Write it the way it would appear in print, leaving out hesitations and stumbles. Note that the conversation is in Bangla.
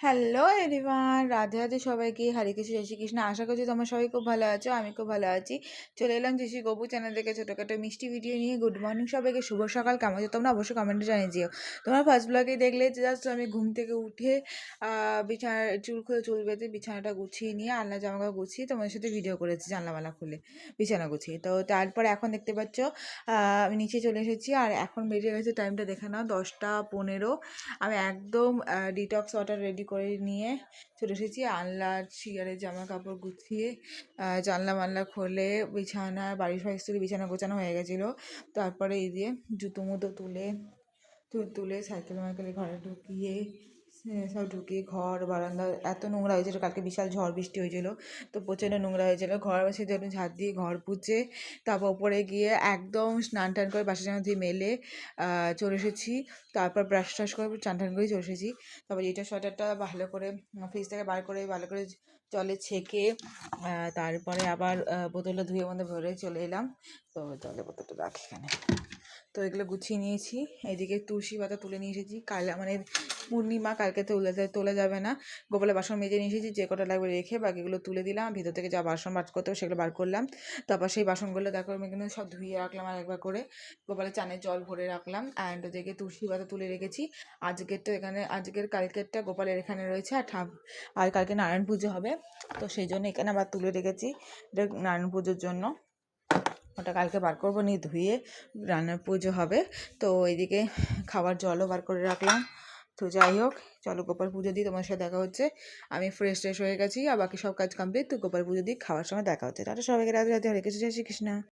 হ্যালো এভরিওয়ান, রাধে রাধে সবাইকে। হরে কৃষ্ণ, জয় শ্রীকৃষ্ণ। আশা করছি তোমরা সবাই খুব ভালো আছো। আমি খুব ভালো আছি। চলে এলাম জেসি গপু চ্যানেল থেকে ছোটোখাটো মিষ্টি ভিডিও নিয়ে। গুড মর্নিং সবাইকে, শুভ সকাল। কেমন আছো তোমরা অবশ্যই কমেন্টে জানিয়ে দিও। তোমরা ফার্স্ট ব্লগে দেখলে যে জাস্ট আমি ঘুম থেকে উঠে বিছানা চুল খুলে চুল বেঁধে বিছানাটা গুছিয়ে নিয়ে আলনা জামাকাপড় গুছিয়ে তোমাদের সাথে ভিডিও করেছি জানলামালা খুলে বিছানা গুছিয়ে। তো তারপর এখন দেখতে পাচ্ছ আমি নিচে চলে এসেছি। আর এখন বেজে গেছে, টাইমটা দেখে নাও 10টা 15। আমি একদম ডিটক্স ওয়াটার রেডি করে নিয়ে চলে এসেছি। আলনা চেয়ারে জামা কাপড় গুছিয়ে জানলা মানলা খুলে বিছানা বাড়ির ফাইস তুলে বিছানা গোছানো হয়ে গেছিলো। তারপরে এই দিয়ে জুতো মুতো তুলে তুলে সাইকেল মাইকেলে ঘরে ঢুকিয়ে সব ঢুকিয়ে ঘর বারান্দা এত নোংরা হয়েছিল। কালকে বিশাল ঝড় বৃষ্টি হয়েছিল, তো প্রচণ্ড নোংরা হয়েছিল। ঘর বসে জন্য ঝাড় দিয়ে ঘর পুছে তারপর ওপরে গিয়ে একদম স্নান টান করে বাসা জামা দিয়ে মেলে চলে এসেছি। তারপর ব্রাশ ট্রাশ করে চান টান করে চলে এসেছি। তারপর এটা সোয়েটারটা ভালো করে ফ্রিজ থেকে বার করে ভালো করে জলে ছেঁকে তারপরে আবার বোতলটা ধুয়ে মধ্যে ভরে চলে এলাম। তো জলের বোতলটা রাখি এখানে। তো এগুলো গুছিয়ে নিয়েছি। এদিকে তুলসী পাতা তুলে নিয়ে এসেছি। কাল মানে পূর্ণিমা, কালকে তোলা যাবে না। গোপালের বাসন মেজে নিয়ে এসেছি, যে কটা লাগবে রেখে বাকিগুলো তুলে দিলাম। ভিতর থেকে যা বাসন বার করতে হবে সেগুলো বার করলাম। তারপর সেই বাসনগুলো দেখো আমি কিন্তু সব ধুয়ে রাখলাম আর একবার করে। গোপালের চানের জল ভরে রাখলাম। অ্যান্ড ওদিকে তুলসী পাতা তুলে রেখেছি। আজকেরটা এখানে, কালকেরটা গোপালের এখানে রয়েছে। আর কালকে নারায়ণ পুজো হবে, তো সেই জন্য এখানে আবার তুলে রেখেছি। এটা নারায়ণ পুজোর জন্য, ওটা কালকে বার করবো, নিয়ে ধুয়ে রান্নার পুজো হবে। তো এইদিকে খাবার জলও বার করে রাখলাম। তো যাই হোক, চলো গোপাল পুজো দিই, তোমার সাথে দেখা হচ্ছে। আমি ফ্রেশ ট্রেশ হয়ে গেছি আর বাকি সব কাজ কমপ্লিট। তো গোপাল পুজো দিই, খাওয়ার সময় দেখা হচ্ছে। টাটা সবাইকে, রাধে রাধে, হরে কৃষ্ণ, জয় শ্রীকৃষ্ণ।